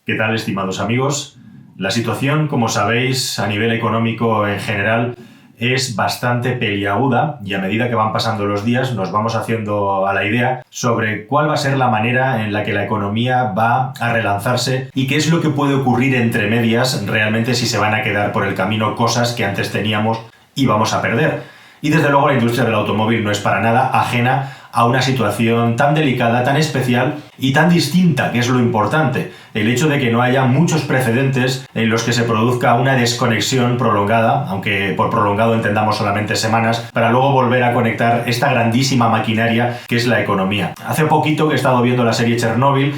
¿Qué tal, estimados amigos? La situación, como sabéis, a nivel económico en general es bastante peliaguda y a medida que van pasando los días nos vamos haciendo a la idea sobre cuál va a ser la manera en la que la economía va a relanzarse y qué es lo que puede ocurrir entre medias realmente si se van a quedar por el camino cosas que antes teníamos y vamos a perder. Y desde luego la industria del automóvil no es para nada ajena a una situación tan delicada, tan especial y tan distinta, que es lo importante. El hecho de que no haya muchos precedentes en los que se produzca una desconexión prolongada, aunque por prolongado entendamos solamente semanas, para luego volver a conectar esta grandísima maquinaria que es la economía. Hace poquito que he estado viendo la serie Chernobyl,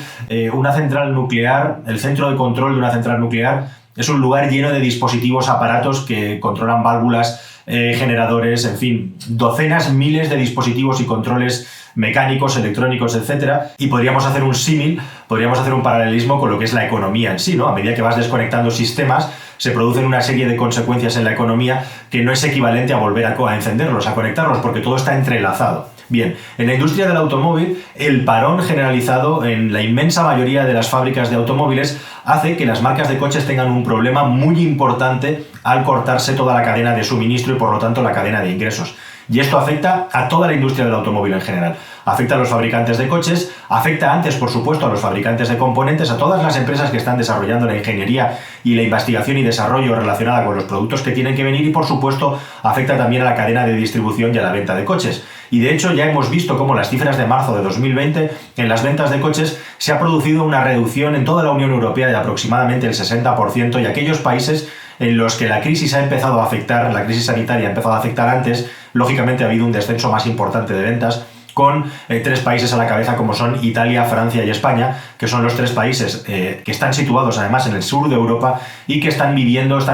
una central nuclear, el centro de control de una central nuclear, es un lugar lleno de dispositivos, aparatos que controlan válvulas, generadores, en fin, docenas, miles de dispositivos y controles mecánicos, electrónicos, etcétera, y podríamos hacer un símil, podríamos hacer un paralelismo con lo que es la economía en sí, ¿no? A medida que vas desconectando sistemas, se producen una serie de consecuencias en la economía que no es equivalente a volver a encenderlos, a conectarlos, porque todo está entrelazado. Bien, en la industria del automóvil, el parón generalizado en la inmensa mayoría de las fábricas de automóviles hace que las marcas de coches tengan un problema muy importante al cortarse toda la cadena de suministro y por lo tanto la cadena de ingresos. Y esto afecta a toda la industria del automóvil en general. Afecta a los fabricantes de coches, afecta antes, por supuesto, a los fabricantes de componentes, a todas las empresas que están desarrollando la ingeniería y la investigación y desarrollo relacionada con los productos que tienen que venir y, por supuesto, afecta también a la cadena de distribución y a la venta de coches. Y de hecho ya hemos visto cómo las cifras de marzo de 2020 en las ventas de coches se ha producido una reducción en toda la Unión Europea de aproximadamente el 60% y aquellos países en los que la crisis ha empezado a afectar, la crisis sanitaria ha empezado a afectar antes, lógicamente ha habido un descenso más importante de ventas, con tres países a la cabeza como son Italia, Francia y España, que son los tres países que están situados además en el sur de Europa y que están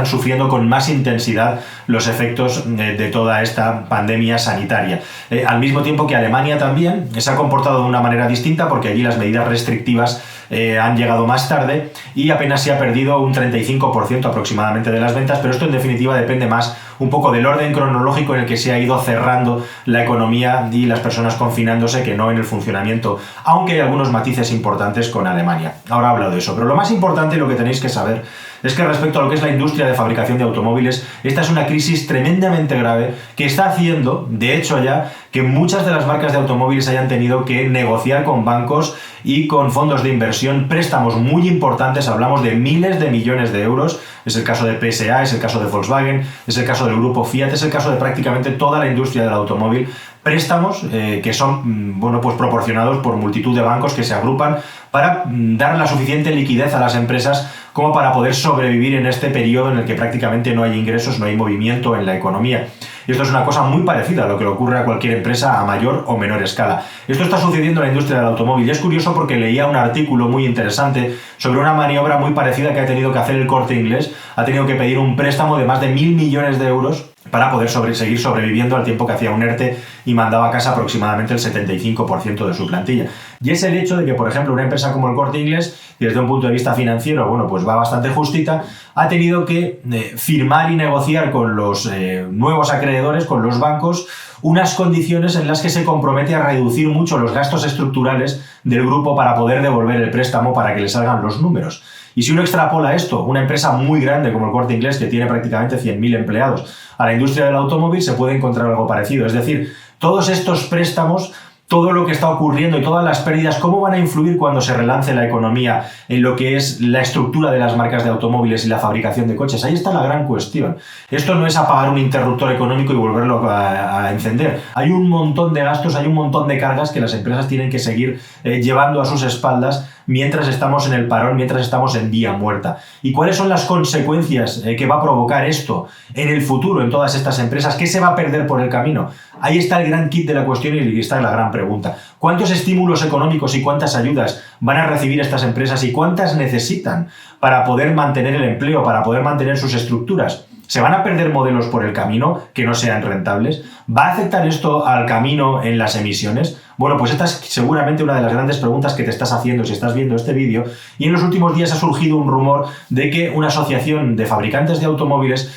sufriendo con más intensidad los efectos de toda esta pandemia sanitaria. Al mismo tiempo que Alemania también se ha comportado de una manera distinta porque allí las medidas restrictivas han llegado más tarde y apenas se ha perdido un 35% aproximadamente de las ventas, pero esto en definitiva depende más un poco del orden cronológico en el que se ha ido cerrando la economía y las personas confinándose que no en el funcionamiento, aunque hay algunos matices importantes con Alemania. Ahora hablo de eso, pero lo más importante, lo que tenéis que saber, es que respecto a lo que es la industria de fabricación de automóviles, esta es una crisis tremendamente grave que está haciendo, de hecho ya, que muchas de las marcas de automóviles hayan tenido que negociar con bancos y con fondos de inversión préstamos muy importantes, hablamos de miles de millones de euros, es el caso de PSA, es el caso de Volkswagen, es el caso del grupo Fiat, es el caso de prácticamente toda la industria del automóvil, préstamos que son pues proporcionados por multitud de bancos que se agrupan para dar la suficiente liquidez a las empresas como para poder sobrevivir en este periodo en el que prácticamente no hay ingresos, no hay movimiento en la economía. Y esto es una cosa muy parecida a lo que le ocurre a cualquier empresa a mayor o menor escala. Esto está sucediendo en la industria del automóvil y es curioso porque leía un artículo muy interesante sobre una maniobra muy parecida que ha tenido que hacer el Corte Inglés. Ha tenido que pedir un préstamo de más de 1.000 millones de euros para poder seguir sobreviviendo al tiempo que hacía un ERTE y mandaba a casa aproximadamente el 75% de su plantilla. Y es el hecho de que, por ejemplo, una empresa como el Corte Inglés, desde un punto de vista financiero, pues va bastante justita, ha tenido que firmar y negociar con los nuevos acreedores, con los bancos, unas condiciones en las que se compromete a reducir mucho los gastos estructurales del grupo para poder devolver el préstamo para que le salgan los números. Y si uno extrapola esto, una empresa muy grande como el Corte Inglés, que tiene prácticamente 100.000 empleados, a la industria del automóvil, se puede encontrar algo parecido. Es decir, todos estos préstamos, todo lo que está ocurriendo y todas las pérdidas, ¿cómo van a influir cuando se relance la economía en lo que es la estructura de las marcas de automóviles y la fabricación de coches? Ahí está la gran cuestión. Esto no es apagar un interruptor económico y volverlo a encender. Hay un montón de gastos, hay un montón de cargas que las empresas tienen que seguir llevando a sus espaldas mientras estamos en el parón, mientras estamos en vía muerta. ¿Y cuáles son las consecuencias que va a provocar esto en el futuro en todas estas empresas? ¿Qué se va a perder por el camino? Ahí está el gran kit de la cuestión y está la gran pregunta. ¿Cuántos estímulos económicos y cuántas ayudas van a recibir estas empresas y cuántas necesitan para poder mantener el empleo, para poder mantener sus estructuras? ¿Se van a perder modelos por el camino que no sean rentables? ¿Va a afectar esto al camino en las emisiones? Bueno, pues esta es seguramente una de las grandes preguntas que te estás haciendo si estás viendo este vídeo, y en los últimos días ha surgido un rumor de que una asociación de fabricantes de automóviles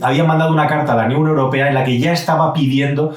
había mandado una carta a la Unión Europea en la que ya estaba pidiendo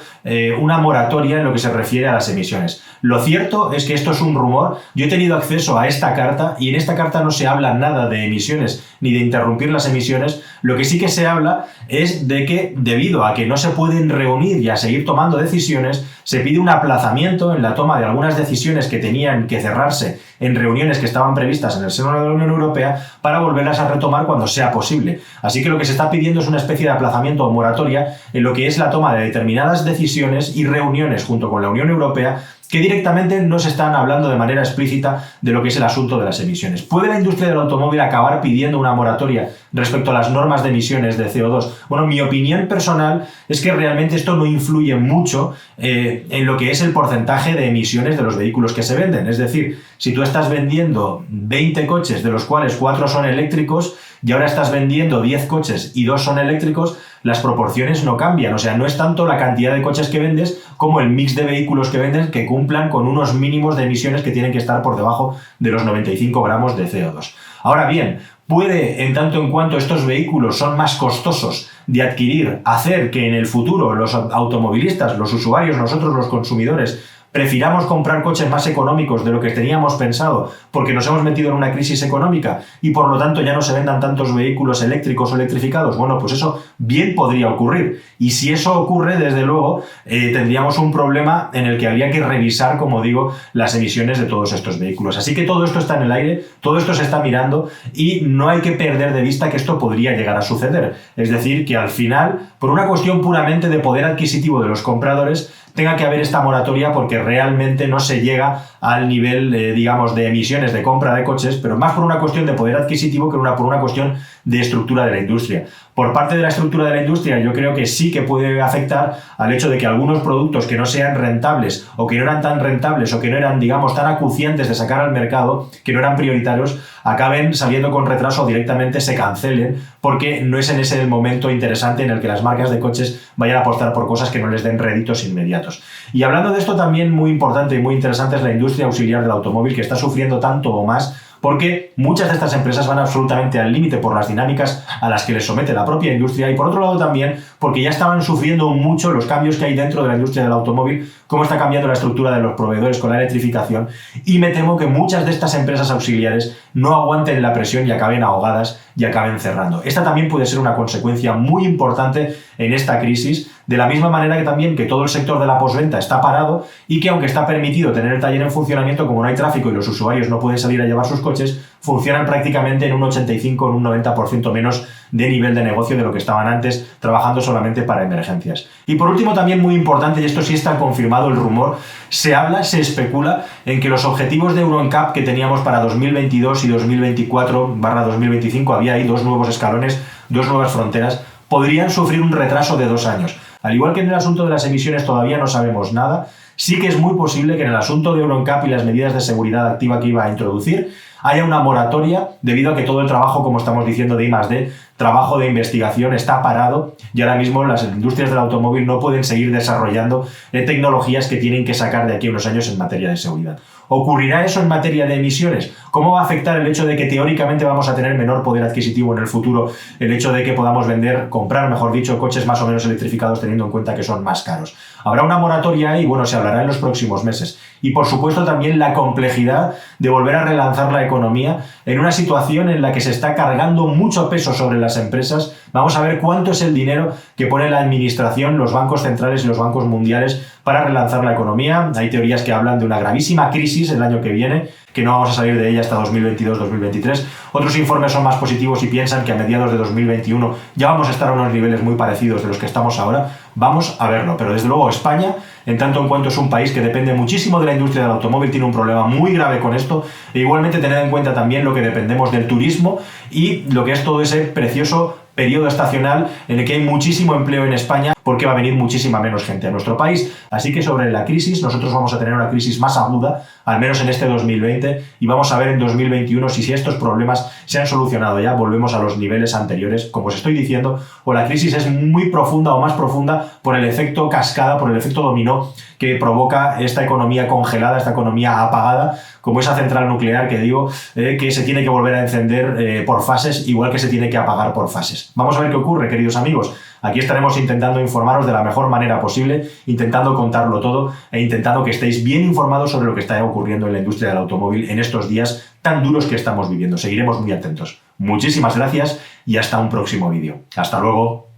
una moratoria en lo que se refiere a las emisiones. Lo cierto es que esto es un rumor. Yo he tenido acceso a esta carta y en esta carta no se habla nada de emisiones ni de interrumpir las emisiones. Lo que sí que se habla es de que, debido a que no se pueden reunir y a seguir tomando decisiones, se pide un aplazamiento en la toma de algunas decisiones que tenían que cerrarse en reuniones que estaban previstas en el seno de la Unión Europea para volverlas a retomar cuando sea posible. Así que lo que se está pidiendo es una especie de aplazamiento o moratoria en lo que es la toma de determinadas decisiones y reuniones junto con la Unión Europea que directamente no se están hablando de manera explícita de lo que es el asunto de las emisiones. ¿Puede la industria del automóvil acabar pidiendo una moratoria respecto a las normas de emisiones de CO2? Bueno, mi opinión personal es que realmente esto no influye mucho en lo que es el porcentaje de emisiones de los vehículos que se venden. Es decir, si tú estás vendiendo 20 coches, de los cuales 4 son eléctricos, y ahora estás vendiendo 10 coches y 2 son eléctricos, las proporciones no cambian. O sea, no es tanto la cantidad de coches que vendes como el mix de vehículos que vendes que cumplan con unos mínimos de emisiones que tienen que estar por debajo de los 95 gramos de CO2. Ahora bien, puede, en tanto en cuanto estos vehículos son más costosos de adquirir, hacer que en el futuro los automovilistas, los usuarios, nosotros los consumidores, prefiramos comprar coches más económicos de lo que teníamos pensado porque nos hemos metido en una crisis económica y por lo tanto ya no se vendan tantos vehículos eléctricos o electrificados. Bueno, pues eso bien podría ocurrir. Y si eso ocurre, desde luego, tendríamos un problema en el que habría que revisar, como digo, las emisiones de todos estos vehículos. Así que todo esto está en el aire, todo esto se está mirando y no hay que perder de vista que esto podría llegar a suceder. Es decir, que al final, por una cuestión puramente de poder adquisitivo de los compradores, tenga que haber esta moratoria porque realmente no se llega al nivel, digamos, de emisiones de compra de coches, pero más por una cuestión de poder adquisitivo que por una cuestión de estructura de la industria. Por parte de la estructura de la industria, yo creo que sí que puede afectar al hecho de que algunos productos que no sean rentables o que no eran tan rentables o que no eran, digamos, tan acuciantes de sacar al mercado, que no eran prioritarios, acaben saliendo con retraso o directamente se cancelen porque no es en ese momento interesante en el que las marcas de coches vayan a apostar por cosas que no les den réditos inmediatos. Y hablando de esto, también muy importante y muy interesante es la industria auxiliar del automóvil, que está sufriendo tanto o más porque muchas de estas empresas van absolutamente al límite por las dinámicas a las que les somete la propia industria y por otro lado también porque ya estaban sufriendo mucho los cambios que hay dentro de la industria del automóvil, cómo está cambiando la estructura de los proveedores con la electrificación, y me temo que muchas de estas empresas auxiliares no aguanten la presión y acaben ahogadas y acaben cerrando. Esta también puede ser una consecuencia muy importante en esta crisis, de la misma manera que también que todo el sector de la postventa está parado y que aunque está permitido tener el taller en funcionamiento, como no hay tráfico y los usuarios no pueden salir a llevar sus coches, funcionan prácticamente en un 85 o en un 90% menos de nivel de negocio de lo que estaban antes, trabajando solamente para emergencias. Y por último, también muy importante, y esto sí está confirmado el rumor, se especula en que los objetivos de Euro NCAP que teníamos para 2022 y 2024/2025, había ahí 2 nuevos escalones, 2 nuevas fronteras, podrían sufrir un retraso de 2 años. Al igual que en el asunto de las emisiones todavía no sabemos nada, sí que es muy posible que en el asunto de Euro NCAP y las medidas de seguridad activa que iba a introducir haya una moratoria debido a que todo el trabajo, como estamos diciendo, de I+D, trabajo de investigación, está parado y ahora mismo las industrias del automóvil no pueden seguir desarrollando tecnologías que tienen que sacar de aquí a unos años en materia de seguridad. ¿Ocurrirá eso en materia de emisiones? ¿Cómo va a afectar el hecho de que teóricamente vamos a tener menor poder adquisitivo en el futuro, el hecho de que podamos comprar, mejor dicho, coches más o menos electrificados teniendo en cuenta que son más caros? ¿Habrá una moratoria ahí? Bueno, se hablará en los próximos meses. Y por supuesto también la complejidad de volver a relanzar la economía en una situación en la que se está cargando mucho peso sobre las empresas. Vamos a ver cuánto es el dinero que pone la administración, los bancos centrales y los bancos mundiales para relanzar la economía. Hay teorías que hablan de una gravísima crisis el año que viene, que no vamos a salir de ella hasta 2022-2023. Otros informes son más positivos y piensan que a mediados de 2021 ya vamos a estar a unos niveles muy parecidos de los que estamos ahora. Vamos a verlo, pero desde luego España, en tanto en cuanto es un país que depende muchísimo de la industria del automóvil, tiene un problema muy grave con esto, e igualmente tened en cuenta también lo que dependemos del turismo y lo que es todo ese precioso periodo estacional en el que hay muchísimo empleo en España porque va a venir muchísima menos gente a nuestro país. Así que sobre la crisis, nosotros vamos a tener una crisis más aguda, al menos en este 2020, y vamos a ver en 2021 si estos problemas se han solucionado ya, volvemos a los niveles anteriores, como os estoy diciendo, o la crisis es muy profunda o más profunda por el efecto cascada, por el efecto dominó que provoca esta economía congelada, esta economía apagada, como esa central nuclear que digo, que se tiene que volver a encender por fases, igual que se tiene que apagar por fases. Vamos a ver qué ocurre, queridos amigos. Aquí estaremos intentando informaros de la mejor manera posible, intentando contarlo todo e intentando que estéis bien informados sobre lo que está ocurriendo en la industria del automóvil en estos días tan duros que estamos viviendo. Seguiremos muy atentos. Muchísimas gracias y hasta un próximo vídeo. Hasta luego.